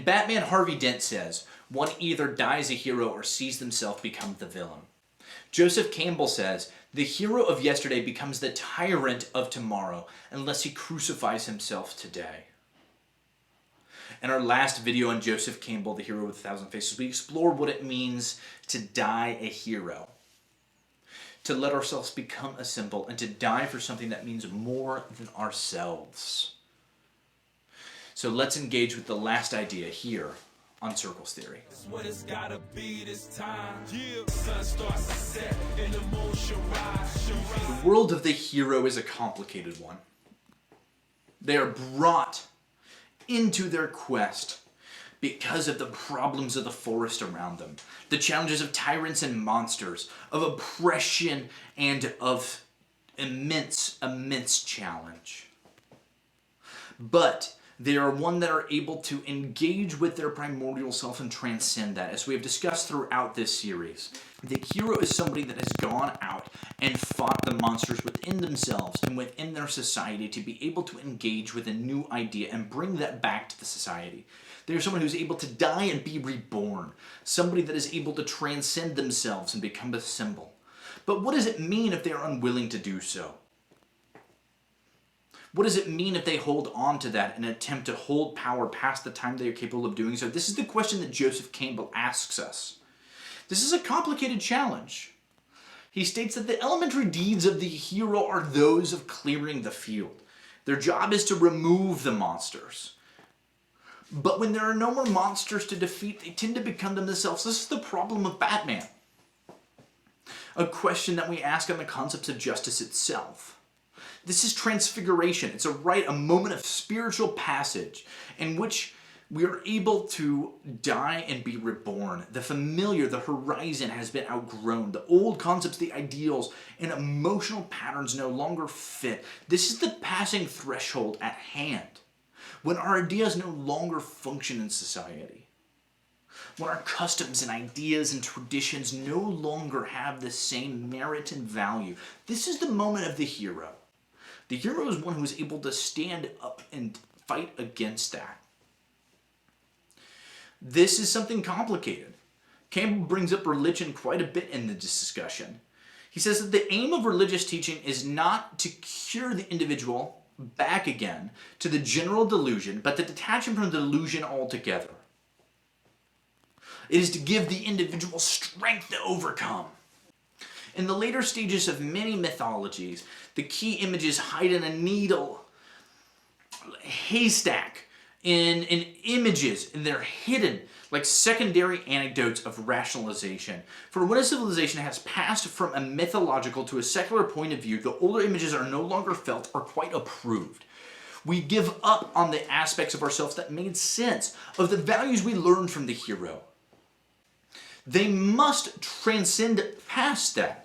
Batman Harvey Dent says, one either dies a hero or sees themselves become the villain. Joseph Campbell says, the hero of yesterday becomes the tyrant of tomorrow unless he crucifies himself today. In our last video on Joseph Campbell, the hero with 1,000 faces, we explored what it means to die a hero. To let ourselves become a symbol and to die for something that means more than ourselves. So let's engage with the last idea here on Circles Theory. What it's gotta be this time. The sun starts to set and emotion rise. The world of the hero is a complicated one. They are brought into their quest because of the problems of the forest around them, the challenges of tyrants and monsters, of oppression and of immense challenge. But they are one that are able to engage with their primordial self and transcend that. As we have discussed throughout this series, the hero is somebody that has gone out and fought the monsters within themselves and within their society to be able to engage with a new idea and bring that back to the society. They're someone who's able to die and be reborn. Somebody that is able to transcend themselves and become a symbol. But what does it mean if they are unwilling to do so? What does it mean if they hold on to that and attempt to hold power past the time they are capable of doing so? This is the question that Joseph Campbell asks us. This is a complicated challenge. He states that the elementary deeds of the hero are those of clearing the field. Their job is to remove the monsters. But when there are no more monsters to defeat, they tend to become them themselves. This is the problem of Batman. A question that we ask on the concepts of justice itself. This is transfiguration. It's a moment of spiritual passage in which we are able to die and be reborn. The familiar, the horizon has been outgrown. The old concepts, the ideals, and emotional patterns no longer fit. This is the passing threshold at hand, when our ideas no longer function in society. When our customs and ideas and traditions no longer have the same merit and value. This is the moment of the hero. The hero is one who is able to stand up and fight against that. This is something complicated. Campbell brings up religion quite a bit in the discussion. He says that the aim of religious teaching is not to cure the individual back again to the general delusion, but to detach him from the delusion altogether. It is to give the individual strength to overcome. In the later stages of many mythologies, the key images hide in a needle haystack in images, and they're hidden like secondary anecdotes of rationalization. For when a civilization has passed from a mythological to a secular point of view, the older images are no longer felt or quite approved. We give up on the aspects of ourselves that made sense, of the values we learned from the hero. They must transcend past that.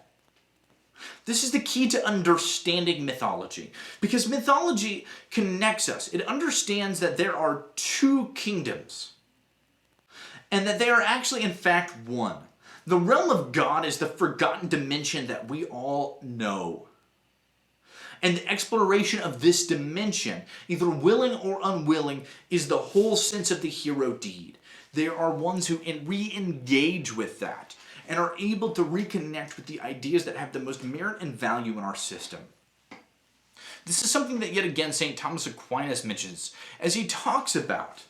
This is the key to understanding mythology, because mythology connects us. It understands that there are two kingdoms, and that they are actually in fact one. The realm of God is the forgotten dimension that we all know. And the exploration of this dimension, either willing or unwilling, is the whole sense of the hero deed. They are ones who re-engage with that and are able to reconnect with the ideas that have the most merit and value in our system. This is something that yet again St. Thomas Aquinas mentions as he talks about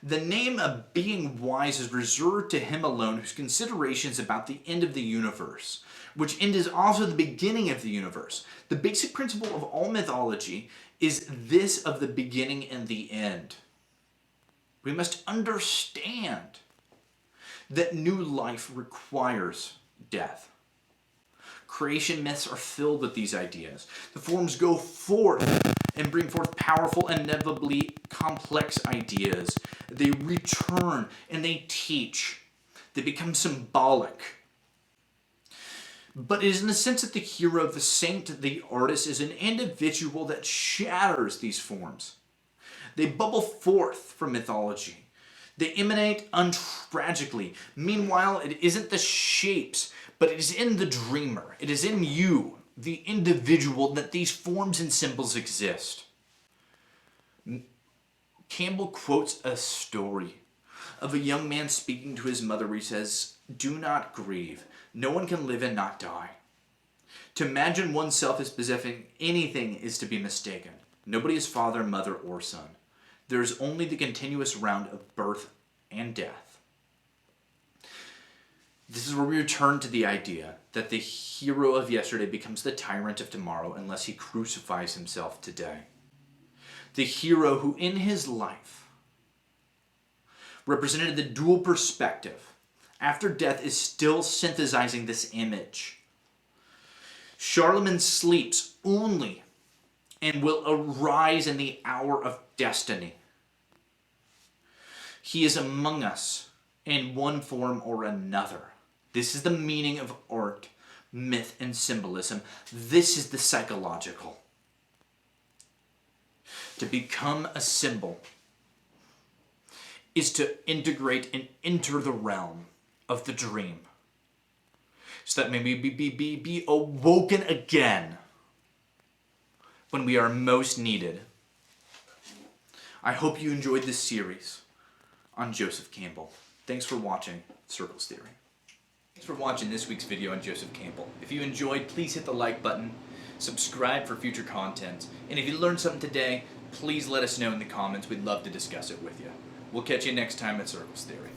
the name of being wise is reserved to him alone, whose considerations about the end of the universe, which end is also the beginning of the universe. The basic principle of all mythology is this of the beginning and the end. We must understand that new life requires death. Creation myths are filled with these ideas. The forms go forth and bring forth powerful, inevitably complex ideas. They return and they teach. They become symbolic. But it is in the sense that the hero, the saint, the artist is an individual that shatters these forms. They bubble forth from mythology. They emanate untragically. Meanwhile, it isn't the shapes, but it is in the dreamer. It is in you, the individual, that these forms and symbols exist. Campbell quotes a story of a young man speaking to his mother where he says, "Do not grieve. No one can live and not die. To imagine oneself as possessing anything is to be mistaken. Nobody is father, mother, or son. There is only the continuous round of birth and death." This is where we return to the idea that the hero of yesterday becomes the tyrant of tomorrow unless he crucifies himself today. The hero who in his life represented the dual perspective after death is still synthesizing this image. Charlemagne sleeps only and will arise in the hour of destiny. He is among us in one form or another. This is the meaning of art, myth, and symbolism. This is the psychological. To become a symbol is to integrate and enter the realm of the dream, so that maybe be awoken again when we are most needed. I hope you enjoyed this series on Joseph Campbell. Thanks for watching Circles Theory. Thanks for watching this week's video on Joseph Campbell. If you enjoyed, please hit the like button, subscribe for future content, and if you learned something today, please let us know in the comments. We'd love to discuss it with you. We'll catch you next time at Circles Theory.